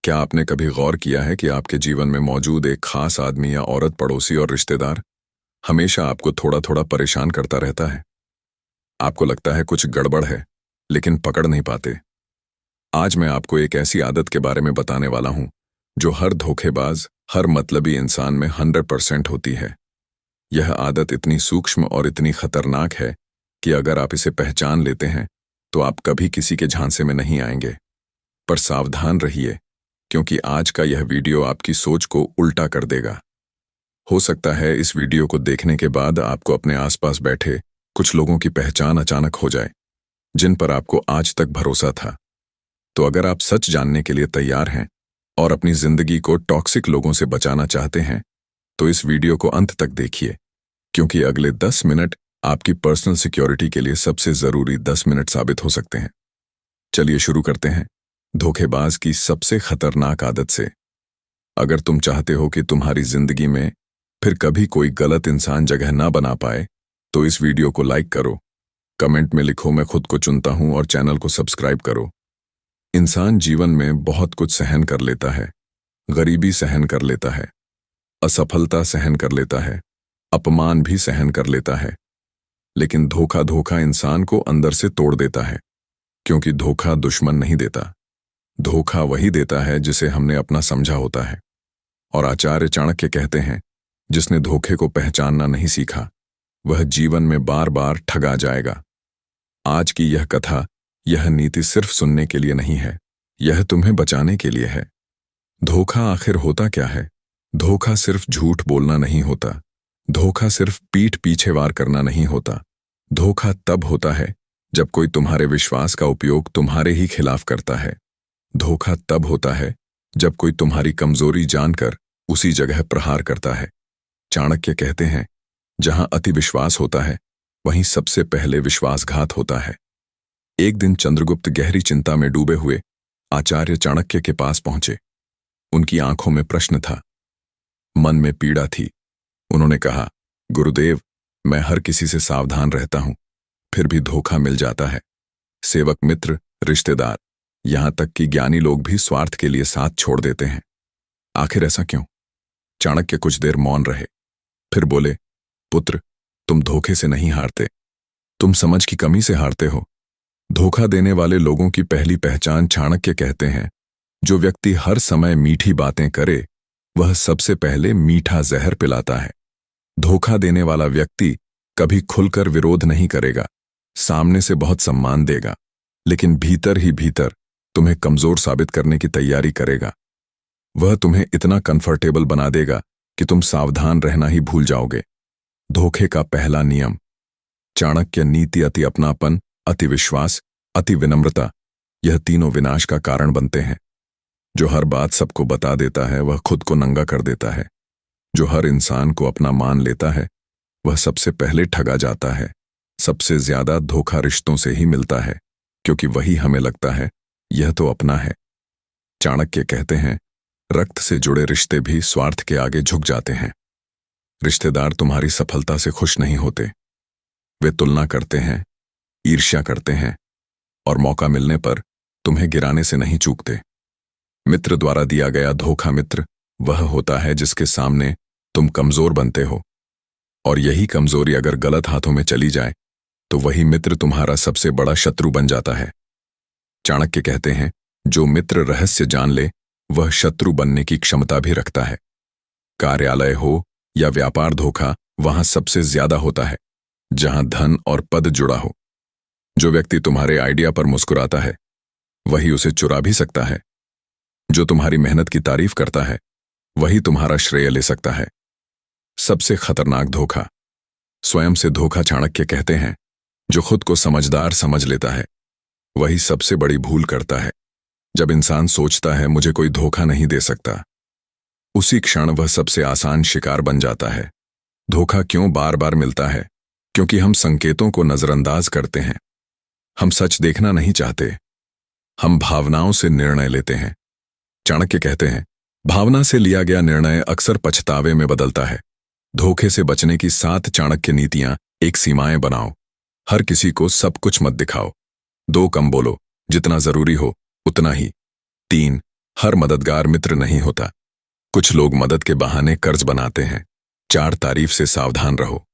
क्या आपने कभी गौर किया है कि आपके जीवन में मौजूद एक खास आदमी या औरत, पड़ोसी और रिश्तेदार हमेशा आपको थोड़ा थोड़ा परेशान करता रहता है? आपको लगता है कुछ गड़बड़ है, लेकिन पकड़ नहीं पाते। आज मैं आपको एक ऐसी आदत के बारे में बताने वाला हूं जो हर धोखेबाज, हर मतलबी इंसान में 100% होती है। यह आदत इतनी सूक्ष्म और इतनी खतरनाक है कि अगर आप इसे पहचान लेते हैं तो आप कभी किसी के झांसे में नहीं आएंगे। पर सावधान रहिए, क्योंकि आज का यह वीडियो आपकी सोच को उल्टा कर देगा। हो सकता है इस वीडियो को देखने के बाद आपको अपने आसपास बैठे कुछ लोगों की पहचान अचानक हो जाए, जिन पर आपको आज तक भरोसा था। तो अगर आप सच जानने के लिए तैयार हैं और अपनी जिंदगी को टॉक्सिक लोगों से बचाना चाहते हैं, तो इस वीडियो को अंत तक देखिए, क्योंकि अगले 10 मिनट आपकी पर्सनल सिक्योरिटी के लिए सबसे जरूरी 10 मिनट साबित हो सकते हैं। चलिए शुरू करते हैं धोखेबाज की सबसे खतरनाक आदत से। अगर तुम चाहते हो कि तुम्हारी जिंदगी में फिर कभी कोई गलत इंसान जगह ना बना पाए, तो इस वीडियो को लाइक करो, कमेंट में लिखो मैं खुद को चुनता हूं और चैनल को सब्सक्राइब करो। इंसान जीवन में बहुत कुछ सहन कर लेता है। गरीबी सहन कर लेता है, असफलता सहन कर लेता है, अपमान भी सहन कर लेता है, लेकिन धोखा इंसान को अंदर से तोड़ देता है। क्योंकि धोखा दुश्मन नहीं देता, धोखा वही देता है जिसे हमने अपना समझा होता है। और आचार्य चाणक्य कहते हैं, जिसने धोखे को पहचानना नहीं सीखा वह जीवन में बार बार ठगा जाएगा। आज की यह कथा, यह नीति सिर्फ सुनने के लिए नहीं है, यह तुम्हें बचाने के लिए है। धोखा आखिर होता क्या है? धोखा सिर्फ झूठ बोलना नहीं होता, धोखा सिर्फ पीठ पीछे वार करना नहीं होता। धोखा तब होता है जब कोई तुम्हारे विश्वास का उपयोग तुम्हारे ही खिलाफ करता है। धोखा तब होता है जब कोई तुम्हारी कमजोरी जानकर उसी जगह प्रहार करता है। चाणक्य कहते हैं, जहां अति विश्वास होता है वहीं सबसे पहले विश्वासघात होता है। एक दिन चंद्रगुप्त गहरी चिंता में डूबे हुए आचार्य चाणक्य के पास पहुंचे। उनकी आंखों में प्रश्न था, मन में पीड़ा थी। उन्होंने कहा, गुरुदेव, मैं हर किसी से सावधान रहता हूं, फिर भी धोखा मिल जाता है। सेवक, मित्र, रिश्तेदार, यहां तक कि ज्ञानी लोग भी स्वार्थ के लिए साथ छोड़ देते हैं। आखिर ऐसा क्यों? चाणक्य कुछ देर मौन रहे, फिर बोले, पुत्र, तुम धोखे से नहीं हारते, तुम समझ की कमी से हारते हो। धोखा देने वाले लोगों की पहली पहचान, चाणक्य कहते हैं, जो व्यक्ति हर समय मीठी बातें करे वह सबसे पहले मीठा जहर पिलाता है। धोखा देने वाला व्यक्ति कभी खुलकर विरोध नहीं करेगा, सामने से बहुत सम्मान देगा, लेकिन भीतर ही भीतर तुम्हें कमजोर साबित करने की तैयारी करेगा। वह तुम्हें इतना कंफर्टेबल बना देगा कि तुम सावधान रहना ही भूल जाओगे। धोखे का पहला नियम, चाणक्य नीति, अति अपनापन, अति विश्वास, अति विनम्रता, यह तीनों विनाश का कारण बनते हैं। जो हर बात सबको बता देता है वह खुद को नंगा कर देता है। जो हर इंसान को अपना मान लेता है वह सबसे पहले ठगा जाता है। सबसे ज्यादा धोखा रिश्तों से ही मिलता है, क्योंकि वही हमें लगता है यह तो अपना है। चाणक्य कहते हैं, रक्त से जुड़े रिश्ते भी स्वार्थ के आगे झुक जाते हैं। रिश्तेदार तुम्हारी सफलता से खुश नहीं होते, वे तुलना करते हैं, ईर्ष्या करते हैं और मौका मिलने पर तुम्हें गिराने से नहीं चूकते। मित्र द्वारा दिया गया धोखा मित्र वह होता है जिसके सामने तुम कमजोर बनते हो, और यही कमजोरी अगर गलत हाथों में चली जाए तो वही मित्र तुम्हारा सबसे बड़ा शत्रु बन जाता है। चाणक्य कहते हैं, जो मित्र रहस्य जान ले वह शत्रु बनने की क्षमता भी रखता है। कार्यालय हो या व्यापार, धोखा वहां सबसे ज्यादा होता है जहां धन और पद जुड़ा हो। जो व्यक्ति तुम्हारे आइडिया पर मुस्कुराता है वही उसे चुरा भी सकता है। जो तुम्हारी मेहनत की तारीफ करता है वही तुम्हारा श्रेय ले सकता है। सबसे खतरनाक धोखा, स्वयं से धोखा। चाणक्य कहते हैं, जो खुद को समझदार समझ लेता है वही सबसे बड़ी भूल करता है। जब इंसान सोचता है मुझे कोई धोखा नहीं दे सकता, उसी क्षण वह सबसे आसान शिकार बन जाता है। धोखा क्यों बार बार मिलता है? क्योंकि हम संकेतों को नजरअंदाज करते हैं। हम सच देखना नहीं चाहते, हम भावनाओं से निर्णय लेते हैं। चाणक्य कहते हैं, भावना से लिया गया निर्णय अक्सर पछतावे में बदलता है। धोखे से बचने की 7 चाणक्य नीतियां। एक, सीमाएं बनाओ, हर किसी को सब कुछ मत दिखाओ। 2, कम बोलो, जितना जरूरी हो उतना ही। 3, हर मददगार मित्र नहीं होता। कुछ लोग मदद के बहाने कर्ज बनाते हैं। 4 तारीफ से सावधान रहो।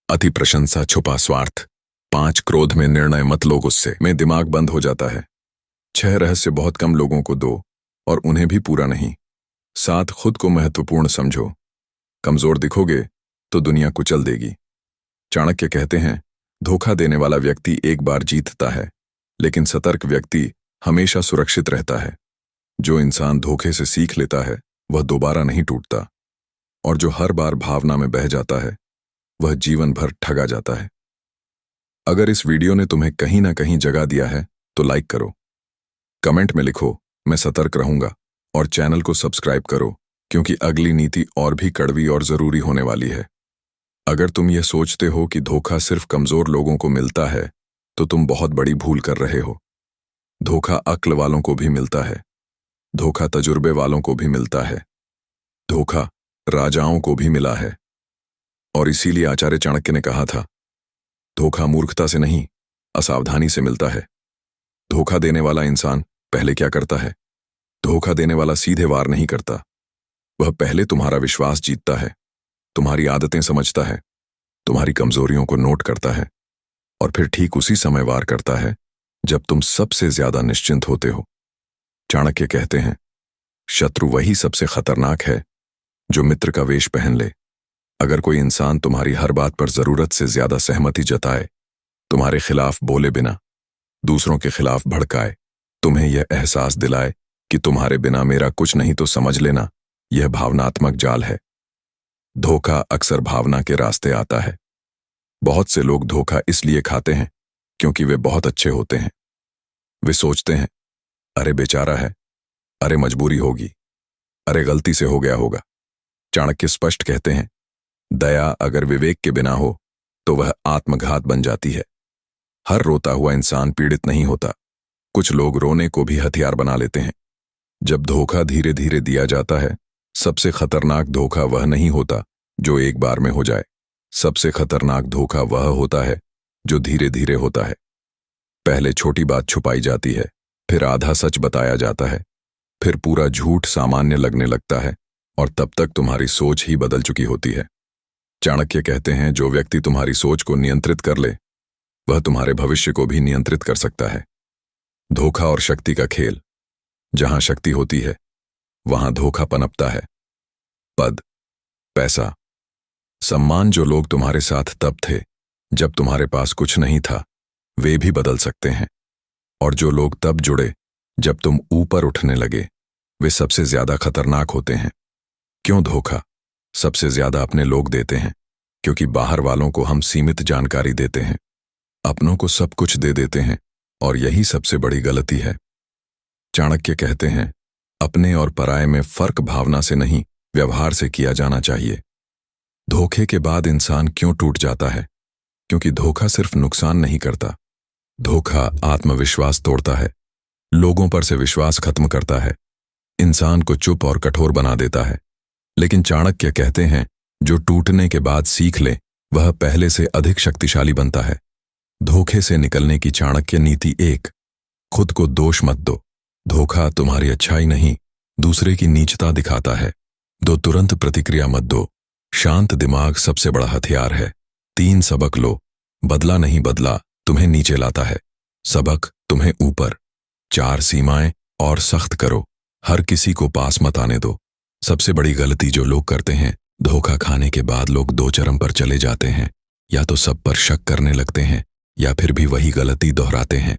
अति प्रशंसा छुपा स्वार्थ। 5 क्रोध में निर्णय मत लो, गुस्से में दिमाग बंद हो जाता है। 6 रहस्य बहुत कम लोगों को दो और उन्हें भी पूरा नहीं। 7 खुद को महत्वपूर्ण समझो। कमजोर दिखोगे तो दुनिया कुचल देगी। चाणक्य कहते हैं, धोखा देने वाला व्यक्ति एक बार जीतता है, लेकिन सतर्क व्यक्ति हमेशा सुरक्षित रहता है। जो इंसान धोखे से सीख लेता है वह दोबारा नहीं टूटता, और जो हर बार भावना में बह जाता है वह जीवन भर ठगा जाता है। अगर इस वीडियो ने तुम्हें कहीं ना कहीं जगा दिया है तो लाइक करो, कमेंट में लिखो मैं सतर्क रहूंगा, और चैनल को सब्सक्राइब करो, क्योंकि अगली नीति और भी कड़वी और जरूरी होने वाली है। अगर तुम यह सोचते हो कि धोखा सिर्फ कमजोर लोगों को मिलता है तो तुम बहुत बड़ी भूल कर रहे हो। धोखा अक्ल वालों को भी मिलता है, धोखा तजुर्बे वालों को भी मिलता है, धोखा राजाओं को भी मिला है। और इसीलिए आचार्य चाणक्य ने कहा था, धोखा मूर्खता से नहीं, असावधानी से मिलता है। धोखा देने वाला इंसान पहले क्या करता है? धोखा देने वाला सीधे वार नहीं करता। वह पहले तुम्हारा विश्वास जीतता है, तुम्हारी आदतें समझता है, तुम्हारी कमजोरियों को नोट करता है, और फिर ठीक उसी समय वार करता है जब तुम सबसे ज्यादा निश्चिंत होते हो। चाणक्य कहते हैं, शत्रु वही सबसे खतरनाक है जो मित्र का वेश पहन ले। अगर कोई इंसान तुम्हारी हर बात पर जरूरत से ज्यादा सहमति जताए, तुम्हारे खिलाफ बोले बिना दूसरों के खिलाफ भड़काए, तुम्हें यह एहसास दिलाए कि तुम्हारे बिना मेरा कुछ नहीं, तो समझ लेना यह भावनात्मक जाल है। धोखा अक्सर भावना के रास्ते आता है। बहुत से लोग धोखा इसलिए खाते हैं क्योंकि वे बहुत अच्छे होते हैं। वे सोचते हैं, अरे बेचारा है, अरे मजबूरी होगी, अरे गलती से हो गया होगा। चाणक्य स्पष्ट कहते हैं, दया अगर विवेक के बिना हो तो वह आत्मघात बन जाती है। हर रोता हुआ इंसान पीड़ित नहीं होता। कुछ लोग रोने को भी हथियार बना लेते हैं। जब धोखा धीरे धीरे दिया जाता है, सबसे खतरनाक धोखा वह नहीं होता जो एक बार में हो जाए। सबसे खतरनाक धोखा वह होता है जो धीरे धीरे होता है। पहले छोटी बात छुपाई जाती है, फिर आधा सच बताया जाता है, फिर पूरा झूठ सामान्य लगने लगता है, और तब तक तुम्हारी सोच ही बदल चुकी होती है। चाणक्य कहते हैं, जो व्यक्ति तुम्हारी सोच को नियंत्रित कर ले वह तुम्हारे भविष्य को भी नियंत्रित कर सकता है। धोखा और शक्ति का खेल। जहां शक्ति होती है वहां धोखा पनपता है। पद, पैसा, सम्मान। जो लोग तुम्हारे साथ तब थे जब तुम्हारे पास कुछ नहीं था, वे भी बदल सकते हैं। और जो लोग तब जुड़े जब तुम ऊपर उठने लगे, वे सबसे ज्यादा खतरनाक होते हैं। क्यों धोखा सबसे ज्यादा अपने लोग देते हैं? क्योंकि बाहर वालों को हम सीमित जानकारी देते हैं, अपनों को सब कुछ दे देते हैं, और यही सबसे बड़ी गलती है। चाणक्य कहते हैं, अपने और पराये में फर्क भावना से नहीं, व्यवहार से किया जाना चाहिए। धोखे के बाद इंसान क्यों टूट जाता है? क्योंकि धोखा सिर्फ नुकसान नहीं करता, धोखा आत्मविश्वास तोड़ता है, लोगों पर से विश्वास खत्म करता है, इंसान को चुप और कठोर बना देता है। लेकिन चाणक्य कहते हैं, जो टूटने के बाद सीख ले वह पहले से अधिक शक्तिशाली बनता है। धोखे से निकलने की चाणक्य नीति 1, खुद को दोष मत दो। धोखा तुम्हारी अच्छाई नहीं, दूसरे की नीचता दिखाता है। 2, तुरंत प्रतिक्रिया मत दो। शांत दिमाग सबसे बड़ा हथियार है। 3, सबक लो। बदला नहीं, बदला तुम्हें नीचे लाता है, सबक तुम्हें ऊपर। 4, सीमाएं और सख्त करो, हर किसी को पास मत आने दो। सबसे बड़ी गलती जो लोग करते हैं, धोखा खाने के बाद लोग 2 चरम पर चले जाते हैं, या तो सब पर शक करने लगते हैं या फिर भी वही गलती दोहराते हैं।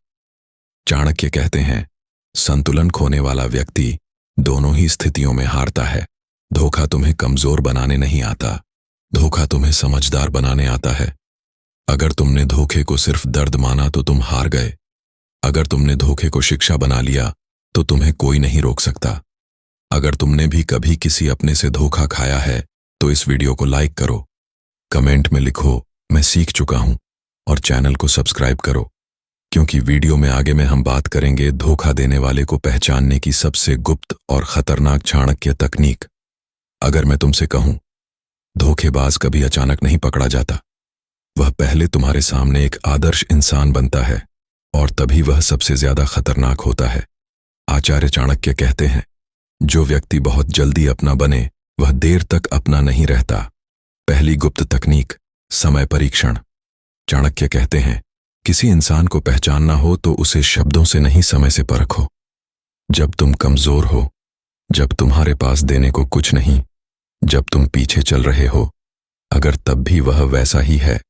चाणक्य कहते हैं, संतुलन खोने वाला व्यक्ति दोनों ही स्थितियों में हारता है। धोखा तुम्हें कमजोर बनाने नहीं आता, धोखा तुम्हें समझदार बनाने आता है। अगर तुमने धोखे को सिर्फ दर्द माना तो तुम हार गए। अगर तुमने धोखे को शिक्षा बना लिया तो तुम्हें कोई नहीं रोक सकता। अगर तुमने भी कभी किसी अपने से धोखा खाया है तो इस वीडियो को लाइक करो, कमेंट में लिखो मैं सीख चुका हूं, और चैनल को सब्सक्राइब करो, क्योंकि वीडियो में आगे में हम बात करेंगे धोखा देने वाले को पहचानने की सबसे गुप्त और खतरनाक चाणक्य तकनीक। अगर मैं तुमसे कहूं, धोखेबाज कभी अचानक नहीं पकड़ा जाता, वह पहले तुम्हारे सामने एक आदर्श इंसान बनता है, और तभी वह सबसे ज्यादा खतरनाक होता है। आचार्य चाणक्य कहते हैं, जो व्यक्ति बहुत जल्दी अपना बने वह देर तक अपना नहीं रहता। पहली गुप्त तकनीक, समय परीक्षण। चाणक्य कहते हैं, किसी इंसान को पहचानना हो तो उसे शब्दों से नहीं, समय से परखो। जब तुम कमजोर हो, जब तुम्हारे पास देने को कुछ नहीं, जब तुम पीछे चल रहे हो, अगर तब भी वह वैसा ही है